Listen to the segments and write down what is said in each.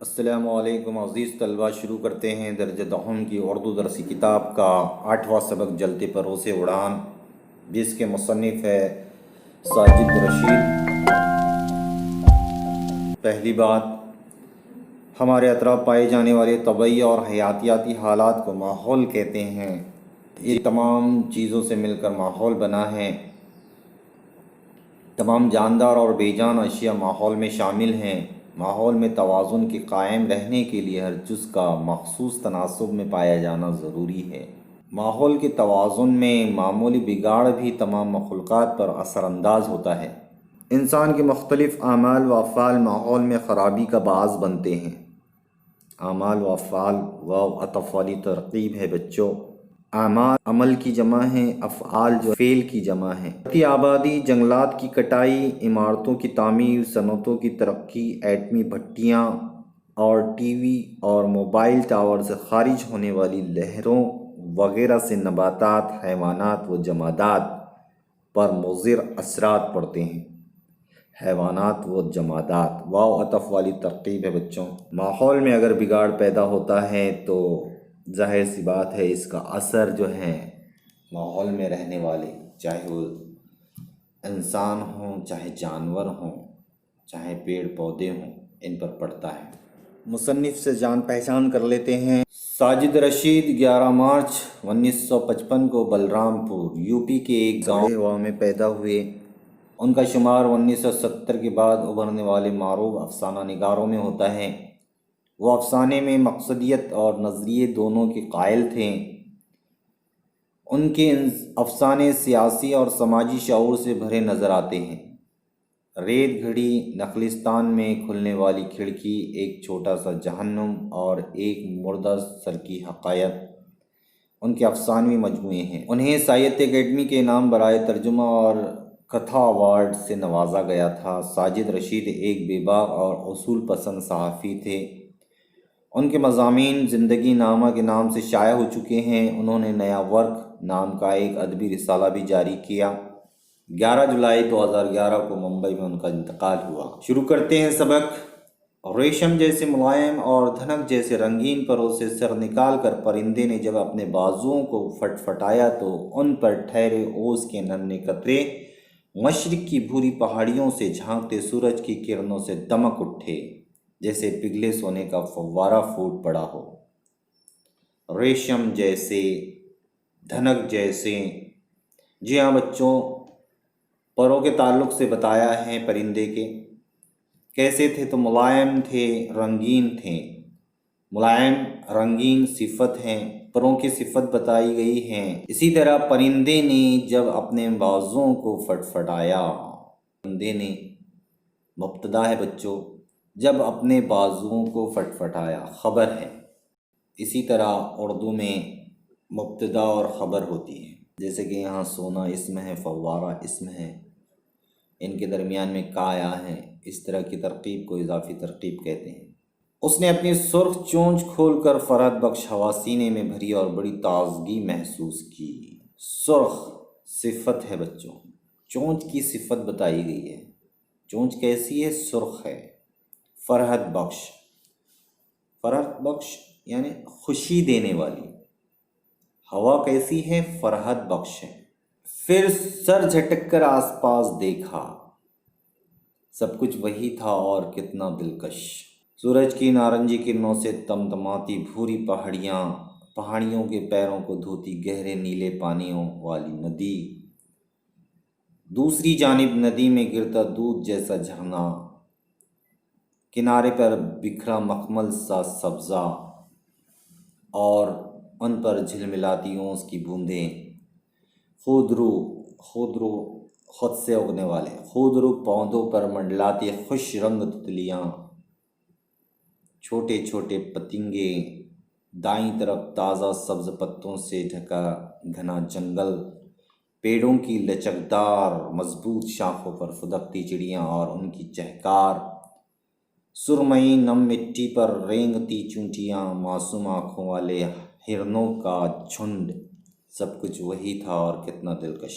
السلام علیکم عزیز طلبہ، شروع کرتے ہیں درجہ دہم کی اردو درسی کتاب کا 8واں سبق جلتے پروں سے اڑان، جس کے مصنف ہے ساجد رشید۔ پہلی بات، ہمارے اطراف پائے جانے والے طبعی اور حیاتیاتی حالات کو ماحول کہتے ہیں۔ یہ تمام چیزوں سے مل کر ماحول بنا ہے۔ تمام جاندار اور بے جان اشیاء ماحول میں شامل ہیں۔ ماحول میں توازن کے قائم رہنے کے لیے ہر جز کا مخصوص تناسب میں پایا جانا ضروری ہے۔ ماحول کے توازن میں معمولی بگاڑ بھی تمام مخلوقات پر اثر انداز ہوتا ہے۔ انسان کے مختلف اعمال و افعال ماحول میں خرابی کا باعث بنتے ہیں۔ اعمال و افعال واو عطف والی ترکیب ہے بچوں۔ اعمال عمل کی جمع ہے، افعال جو فعل کی جمع ہے۔ کی آبادی، جنگلات کی کٹائی، عمارتوں کی تعمیر، صنعتوں کی ترقی، ایٹمی بھٹیاں اور ٹی وی اور موبائل ٹاور سے خارج ہونے والی لہروں وغیرہ سے نباتات، حیوانات و جمادات پر مضر اثرات پڑتے ہیں۔ حیوانات و جمادات واو عطف والی ترکیب ہے بچوں۔ ماحول میں اگر بگاڑ پیدا ہوتا ہے تو ظاہر سی بات ہے اس کا اثر جو ہے ماحول میں رہنے والے، چاہے وہ انسان ہوں، چاہے جانور ہوں، چاہے پیڑ پودے ہوں، ان پر پڑتا ہے۔ مصنف سے جان پہچان کر لیتے ہیں۔ ساجد رشید 11 مارچ 1955 کو بلرام پور یو پی کے ایک گاؤں میں پیدا ہوئے۔ ان کا شمار 1970 کے بعد ابھرنے والے معروف افسانہ نگاروں میں ہوتا ہے۔ وہ افسانے میں مقصدیت اور نظریے دونوں کے قائل تھے۔ ان کے افسانے سیاسی اور سماجی شعور سے بھرے نظر آتے ہیں۔ ریت گھڑی، نخلستان میں کھلنے والی کھڑکی، ایک چھوٹا سا جہنم اور ایک مردہ سر کی حقائق ان کے افسانوی مجموعے ہیں۔ انہیں ساہتیہ اکیڈمی کے انعام برائے ترجمہ اور کتھا ایوارڈ سے نوازا گیا تھا۔ ساجد رشید ایک بے باک اور اصول پسند صحافی تھے۔ ان کے مضامین زندگی نامہ کے نام سے شائع ہو چکے ہیں۔ انہوں نے نیا ورق نام کا ایک ادبی رسالہ بھی جاری کیا۔ 11 جولائی 2011 کو ممبئی میں ان کا انتقال ہوا۔ شروع کرتے ہیں سبق۔ ریشم جیسے ملائم اور دھنک جیسے رنگین پروں سے سر نکال کر پرندے نے جب اپنے بازوؤں کو فٹفٹایا تو ان پر ٹھہرے اوس کے ننھے قطرے مشرق کی بھوری پہاڑیوں سے جھانکتے سورج کی کرنوں سے دمک اٹھے، جیسے پگھلے سونے کا فوارہ پھوٹ پڑا ہو۔ ریشم جیسے، دھنک جیسے، جی ہاں بچوں، پروں کے تعلق سے بتایا ہے پرندے کے۔ کیسے تھے تو ملائم تھے، رنگین تھے۔ ملائم رنگین صفت ہیں، پروں کی صفت بتائی گئی ہے۔ اسی طرح پرندے نے جب اپنے بازوؤں کو فٹفٹایا، پرندے نے مبتدا ہے بچوں، جب اپنے بازوؤں کو فٹفٹایا خبر ہے۔ اسی طرح اردو میں مبتدا اور خبر ہوتی ہے، جیسے کہ یہاں سونا اسم ہے، فوارہ اسم ہے، ان کے درمیان میں کایا ہے۔ اس طرح کی ترکیب کو اضافی ترکیب کہتے ہیں۔ اس نے اپنی سرخ چونچ کھول کر فرحت بخش ہوا سینے میں بھری اور بڑی تازگی محسوس کی۔ سرخ صفت ہے بچوں، چونچ کی صفت بتائی گئی ہے۔ چونچ کیسی ہے؟ سرخ ہے۔ فرحت بخش، فرحت بخش یعنی خوشی دینے والی۔ ہوا کیسی ہے؟ فرحت بخش ہے۔ پھر سر جھٹک کر آس پاس دیکھا، سب کچھ وہی تھا اور کتنا دلکش۔ سورج کی نارنجی کرنوں سے تمتماتی بھوری پہاڑیوں کے پیروں کو دھوتی گہرے نیلے پانیوں والی ندی، دوسری جانب ندی میں گرتا دودھ جیسا جھرنا، کنارے پر بکھرا مخمل سا سبزہ اور ان پر جھلملاتی اوس کی بوندیں، خود سے اگنے والے خودرو پودوں پر منڈلاتی خوش رنگ تتلیاں، چھوٹے چھوٹے پتنگے، دائیں طرف تازہ سبز پتوں سے ڈھکا گھنا جنگل، پیڑوں کی لچکدار مضبوط شاخوں پر فدکتی چڑیاں اور ان کی چہکار، سرمئی نم مٹی پر رینگتی چونٹیاں، معصوم آنکھوں والے ہرنوں کا جھنڈ، سب کچھ وہی تھا اور کتنا دلکش۔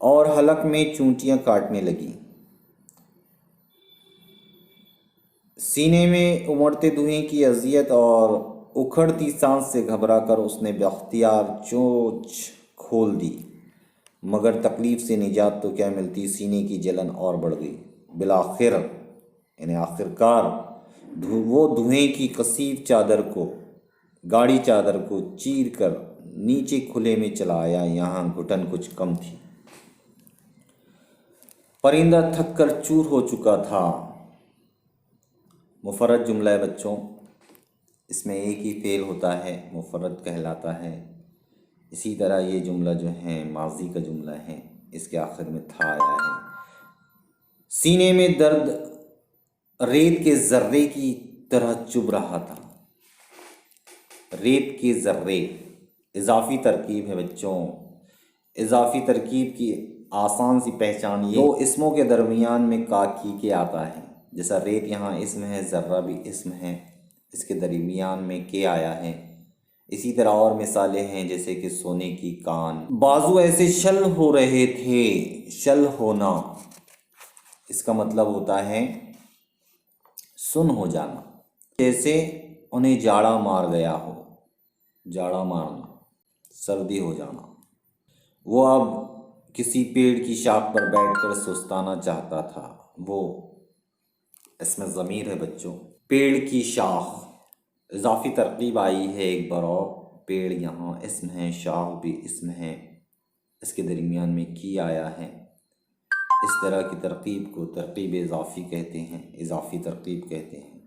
اور حلق میں چونٹیاں کاٹنے لگیں۔ سینے میں امڑتے دھوئیں کی اذیت اور اکھڑتی سانس سے گھبرا کر اس نے باختیار چونچ کھول دی، مگر تکلیف سے نجات تو کیا ملتی، سینے کی جلن اور بڑھ گئی۔ بالآخر یعنی آخرکار وہ دھوئیں کی کثیف چادر کو، گاڑی چادر کو چیر کر نیچے کھلے میں چلا آیا، یہاں گھٹن کچھ کم تھی۔ پرندہ تھک کر چور ہو چکا تھا۔ مفرد جملہ ہے بچوں، اس میں ایک ہی فعل ہوتا ہے، مفرد کہلاتا ہے۔ اسی طرح یہ جملہ جو ہے ماضی کا جملہ ہے، اس کے آخر میں تھا آیا ہے۔ سینے میں درد ریت کے ذرے کی طرح چبھ رہا تھا۔ ریت کے ذرے اضافی ترکیب ہے بچوں۔ اضافی ترکیب کی آسان سی پہچان یہ دو اسموں کے درمیان میں کا کی کے آتا ہے، جیسا ریت یہاں اسم ہے، ذرہ بھی اسم ہے، اس کے درمیان میں کے آیا ہے۔ اسی طرح اور مثالیں ہیں جیسے کہ سونے کی کان، بازو ایسے شل ہو رہے تھے۔ شل ہونا اس کا مطلب ہوتا ہے سن ہو جانا، جیسے انہیں جاڑا مار گیا ہو، جاڑا مارنا، سردی ہو جانا۔ وہ اب کسی پیڑ کی شاخ پر بیٹھ کر سستانا چاہتا تھا۔ وہ اس میں ضمیر ہے بچوں، پیڑ کی شاخ اضافی ترکیب آئی ہے ایک بار اور، پیڑ یہاں اسم ہے، شاخ بھی اسم ہے، اس کے درمیان میں کی آیا ہے۔ اس طرح کی ترکیب کو ترکیب اضافی کہتے ہیں، اضافی ترکیب کہتے ہیں۔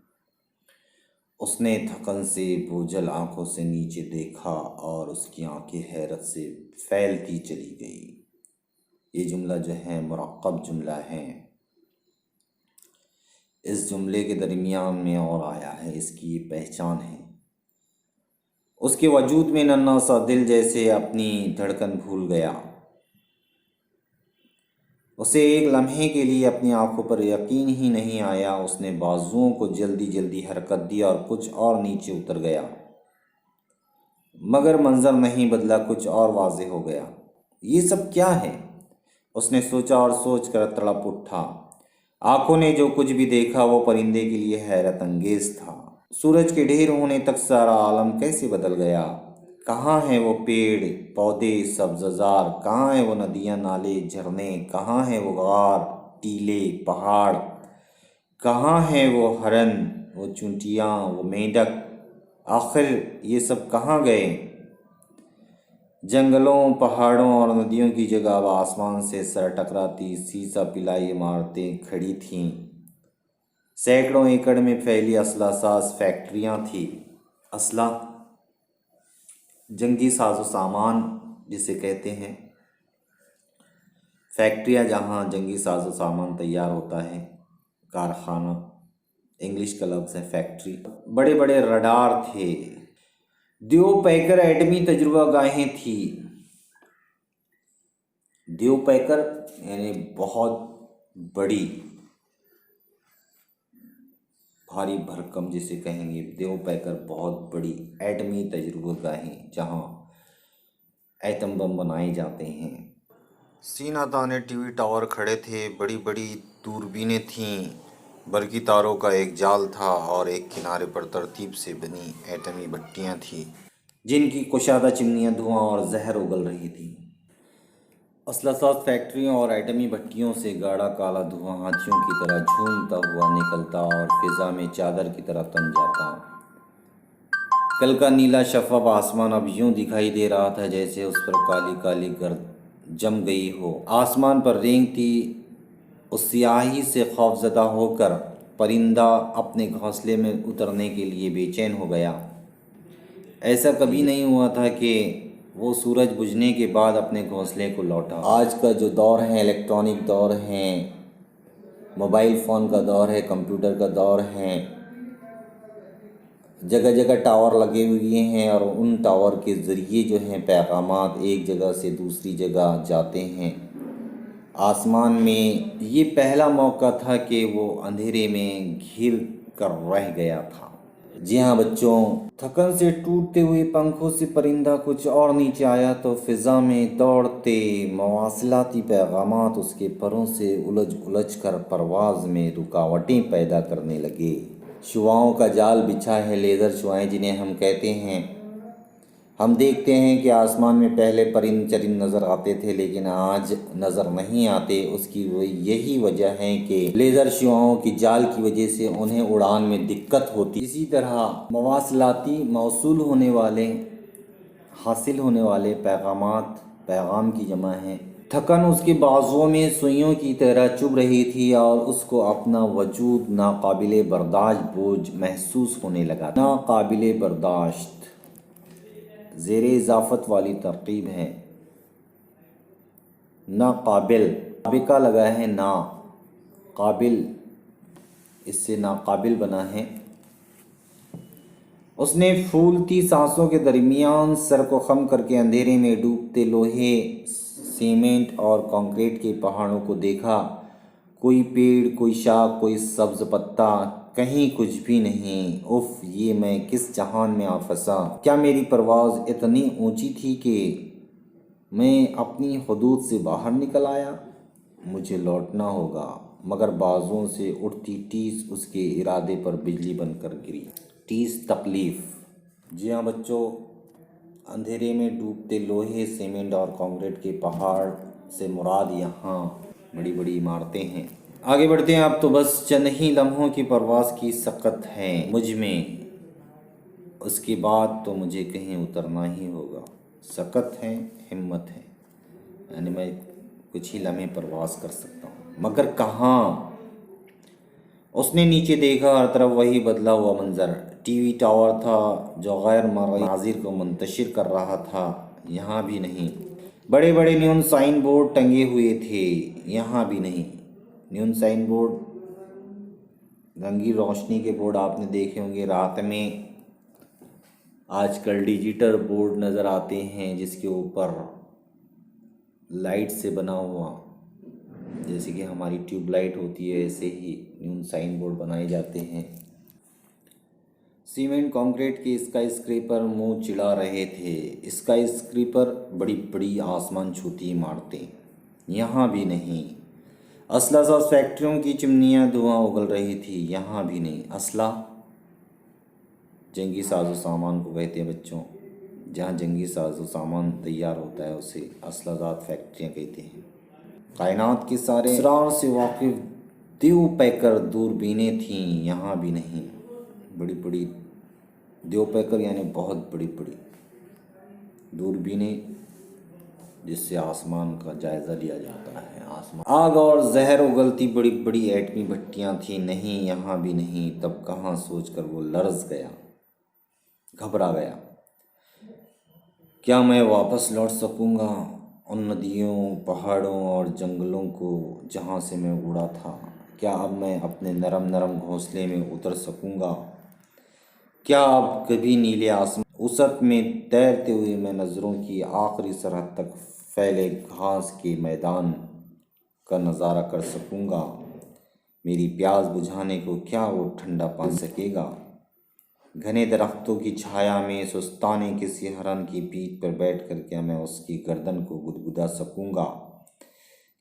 اس نے تھکن سے بوجھل آنکھوں سے نیچے دیکھا اور اس کی آنکھیں حیرت سے پھیلتی چلی گئی۔ یہ جملہ جو ہے مرکب جملہ ہے۔ اس جملے کے درمیان میں اور آیا ہے، اس کی یہ پہچان ہے۔ اس کے وجود میں ننھا سا دل جیسے اپنی دھڑکن بھول گیا۔ اسے ایک لمحے کے لیے اپنی آنکھوں پر یقین ہی نہیں آیا۔ اس نے بازوؤں کو جلدی جلدی حرکت دی اور کچھ اور نیچے اتر گیا، مگر منظر نہیں بدلا، کچھ اور واضح ہو گیا۔ یہ سب کیا ہے؟ اس نے سوچا اور سوچ کر تڑپ اٹھا۔ آنکھوں نے جو کچھ بھی دیکھا وہ پرندے کے لیے حیرت انگیز تھا۔ سورج کے ڈھیر ہونے تک سارا عالم کیسے بدل گیا؟ کہاں ہیں وہ پیڑ پودے سبززار؟ کہاں ہیں وہ ندیاں نالے جھرنے؟ کہاں ہیں وہ غار ٹیلے پہاڑ؟ کہاں ہیں وہ ہرن، وہ چونٹیاں، وہ مینڈک؟ آخر یہ سب کہاں گئے؟ جنگلوں، پہاڑوں اور ندیوں کی جگہ اب آسمان سے سر ٹکراتی سیسا پلائی عمارتیں کھڑی تھیں۔ سینکڑوں ایکڑ میں پھیلی اسلحہ ساز فیکٹریاں تھیں۔ اسلحہ جنگی ساز و سامان جسے کہتے ہیں، فیکٹریاں جہاں جنگی ساز و سامان تیار ہوتا ہے، کارخانہ انگلش کا لفظ ہے فیکٹری۔ بڑے بڑے رڈار تھے۔ دیو پیکر ایٹمی تجربہ گاہیں تھی۔ دیو پیکر یعنی بہت بڑی، بھاری بھرکم جسے کہیں گے، دیو پیکر بہت بڑی ایٹمی تجربہ گاہیں جہاں ایٹم بم بنائے جاتے ہیں۔ سینہ تانے ٹی وی ٹاور کھڑے تھے، بڑی بڑی دوربینیں تھیں، برقی تاروں کا ایک جال تھا اور ایک کنارے پر ترتیب سے بنی ایٹمی بھٹیاں تھیں جن کی کشادہ چمنیاں دھواں اور زہر اگل رہی تھیں۔ اسلحہ ساز فیکٹریوں اور ایٹمی بھٹیوں سے گاڑھا کالا دھواں ہاتھیوں کی طرح جھومتا ہوا نکلتا اور فضا میں چادر کی طرح تن جاتا۔ کل کا نیلا شفاف آسمان اب یوں دکھائی دے رہا تھا جیسے اس پر کالی کالی گرد جم گئی ہو۔ آسمان پر رینگتی اس سیاہی سے خوفزدہ ہو کر پرندہ اپنے گھونسلے میں اترنے کے لیے بے چین ہو گیا۔ ایسا کبھی نہیں ہوا تھا کہ وہ سورج بجھنے کے بعد اپنے گھونسلے کو لوٹا۔ آج کا جو دور ہے الیکٹرانک دور ہے، موبائل فون کا دور ہے، کمپیوٹر کا دور ہے، جگہ جگہ ٹاور لگے ہوئے ہیں اور ان ٹاور کے ذریعے جو ہیں پیغامات ایک جگہ سے دوسری جگہ جاتے ہیں۔ آسمان میں یہ پہلا موقع تھا کہ وہ اندھیرے میں گھر کر رہ گیا تھا۔ جی ہاں بچوں، تھکن سے ٹوٹتے ہوئے پنکھوں سے پرندہ کچھ اور نیچے آیا تو فضا میں دوڑتے مواصلاتی پیغامات اس کے پروں سے الجھ الجھ کر پرواز میں رکاوٹیں پیدا کرنے لگے۔ شعاؤں کا جال بچھا ہے، لیزر شعائیں جنہیں ہم کہتے ہیں۔ ہم دیکھتے ہیں کہ آسمان میں پہلے پرند چرند نظر آتے تھے لیکن آج نظر نہیں آتے۔ اس کی یہی وجہ ہے کہ لیزر شعاؤں کی جال کی وجہ سے انہیں اڑان میں دقت ہوتی۔ اسی طرح مواصلاتی حاصل ہونے والے پیغامات، پیغام کی جمع ہے۔ تھکن اس کے بازوؤں میں سوئیوں کی طرح چبھ رہی تھی اور اس کو اپنا وجود ناقابل برداشت بوجھ محسوس ہونے لگا۔ ناقابل برداشت زیر اضافت والی ترکیب ہے۔ ناقابل، کا لگا ہے نا، قابل اس سے ناقابل بنا ہے۔ اس نے پھولتی سانسوں کے درمیان سر کو خم کر کے اندھیرے میں ڈوبتے لوہے، سیمنٹ اور کنکریٹ کے پہاڑوں کو دیکھا۔ کوئی پیڑ، کوئی شاخ، کوئی سبز پتا، کہیں کچھ بھی نہیں۔ اف، یہ میں کس جہان میں آ پھنسا! کیا میری پرواز اتنی اونچی تھی کہ میں اپنی حدود سے باہر نکل آیا؟ مجھے لوٹنا ہوگا۔ مگر بازوؤں سے اٹھتی ٹیس اس کے ارادے پر بجلی بن کر گری۔ ٹیس تکلیف۔ جی ہاں بچوں، اندھیرے میں ڈوبتے لوہے، سیمنٹ اور کنکریٹ کے پہاڑ سے مراد یہاں بڑی بڑی عمارتیں ہیں۔ آگے بڑھتے ہیں، اب تو بس چند ہی لمحوں کی پرواز کی سکت ہے مجھ میں، اس کے بعد تو مجھے کہیں اترنا ہی ہوگا۔ سکت ہے، ہمت ہے، یعنی میں کچھ ہی لمحے پرواز کر سکتا ہوں، مگر کہاں؟ اس نے نیچے دیکھا، ہر طرف وہی بدلا ہوا منظر۔ ٹی وی ٹاور تھا جو غیر مرئی مناظر کو منتشر کر رہا تھا، یہاں بھی نہیں۔ بڑے بڑے نیون سائن بورڈ ٹنگے ہوئے تھے، یہاں بھی نہیں۔ نیون سائن بورڈ، رنگی روشنی کے بورڈ آپ نے دیکھے ہوں گے، رات میں آج کل ڈیجیٹل بورڈ نظر آتے ہیں جس کے اوپر لائٹ سے بنا ہوا، جیسے کہ ہماری ٹیوب لائٹ ہوتی ہے، ایسے ہی نیون سائن بورڈ بنائے جاتے ہیں۔ سیمنٹ کنکریٹ کے اسکائی اسکریپر منہ چڑھا رہے تھے۔ اسکائی اسکریپر، بڑی بڑی آسمان چھوتی عمارتیں، یہاں بھی نہیں۔ اسلحہ ساز فیکٹریوں کی چمنیاں دھواں اگل رہی تھی، یہاں بھی نہیں۔ اسلحہ، جنگی ساز و سامان کو کہتے ہیں بچوں، جہاں جنگی ساز و سامان تیار ہوتا ہے اسے اسلحہ ساز فیکٹریاں کہتے ہیں۔ کائنات کے سارے اسرار سے واقف دیو پیکر دوربینیں تھیں، یہاں بھی نہیں۔ بڑی بڑی دیو پیکر یعنی بہت بڑی بڑی دوربینیں جس سے آسمان کا جائزہ لیا جاتا ہے۔ آگ اور زہر اگلتی بڑی بڑی ایٹمی بھٹیاں تھیں، نہیں، یہاں بھی نہیں۔ تب کہاں سوچ کر وہ لرز گیا، گھبرا گیا۔ کیا میں واپس لوٹ سکوں گا ان ندیوں، پہاڑوں اور جنگلوں کو جہاں سے میں اڑا تھا؟ کیا اب میں اپنے نرم نرم گھونسلے میں اتر سکوں گا؟ کیا اب کبھی نیلے آسمان وسط میں تیرتے ہوئے میں نظروں کی آخری سرحد تک پھیلے گھاس کے میدان کا نظارہ کر سکوں گا؟ میری پیاس بجھانے کو کیا وہ ٹھنڈا پانی سکے گا؟ گھنے درختوں کی چھایا میں سستانے کسی ہرن کی پیٹھ پر بیٹھ کر کیا میں اس کی گردن کو گدگدا سکوں گا؟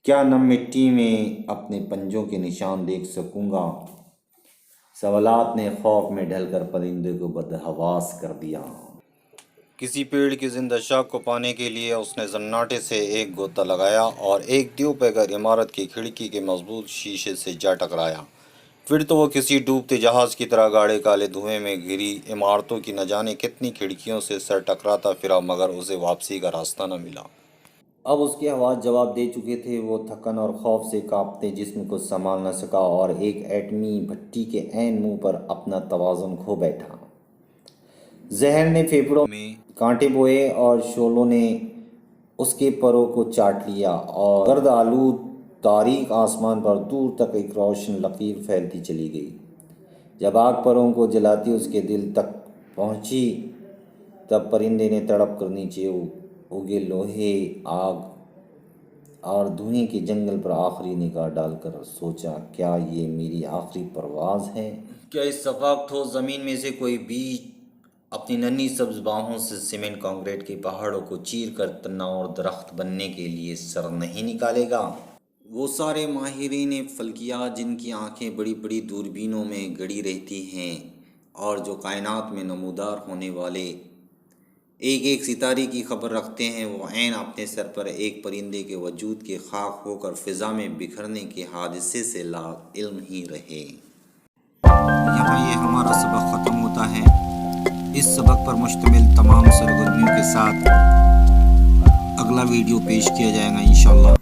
کیا نم مٹی میں اپنے پنجوں کے نشان دیکھ سکوں گا؟ سوالات نے خوف میں ڈھل کر پرندے کو بدحواس کر دیا۔ کسی پیڑ کی زندہ شاخ کو پانے کے لیے اس نے زناٹے سے ایک غوطہ لگایا اور ایک دیو پیکر عمارت کی کھڑکی کے مضبوط شیشے سے جا ٹکرایا۔ پھر تو وہ کسی ڈوبتے جہاز کی طرح گاڑے کالے دھوئیں میں گھری عمارتوں کی نہ جانے کتنی کھڑکیوں سے سر ٹکراتا پھرا، مگر اسے واپسی کا راستہ نہ ملا۔ اب اس کے حواس جواب دے چکے تھے۔ وہ تھکن اور خوف سے کانپتے جسم کو سنبھال نہ سکا اور ایک ایٹمی بھٹی کے عین منہ پر اپنا توازن کھو بیٹھا۔ زہر نے پھیپھڑوں میں کانٹے بوئے اور شعلوں نے اس کے پروں کو چاٹ لیا اور گرد آلود تاریک آسمان پر دور تک ایک روشن لکیر پھیلتی چلی گئی۔ جب آگ پروں کو جلاتی اس کے دل تک پہنچی تب پرندے نے تڑپ کر نیچے اگے لوہے، آگ اور دھوئیں کے جنگل پر آخری نگاہ ڈال کر سوچا، کیا یہ میری آخری پرواز ہے؟ کیا اس سفاق ٹھوس زمین میں سے کوئی بیج اپنی ننھی سبز باہوں سے سیمنٹ کانکریٹ کے پہاڑوں کو چیر کر تنا اور درخت بننے کے لیے سر نہیں نکالے گا؟ وہ سارے ماہرین فلکیات جن کی آنکھیں بڑی بڑی دوربینوں میں گڑی رہتی ہیں اور جو کائنات میں نمودار ہونے والے ایک ایک ستارے کی خبر رکھتے ہیں، وہ عین اپنے سر پر ایک پرندے کے وجود کے خاک ہو کر فضا میں بکھرنے کے حادثے سے لا علم ہی رہے۔ یہاں یہ ہمارا سبق ختم ہوتا ہے۔ اس سبق پر مشتمل تمام سرگرمیوں کے ساتھ اگلا ویڈیو پیش کیا جائے گا انشاءاللہ۔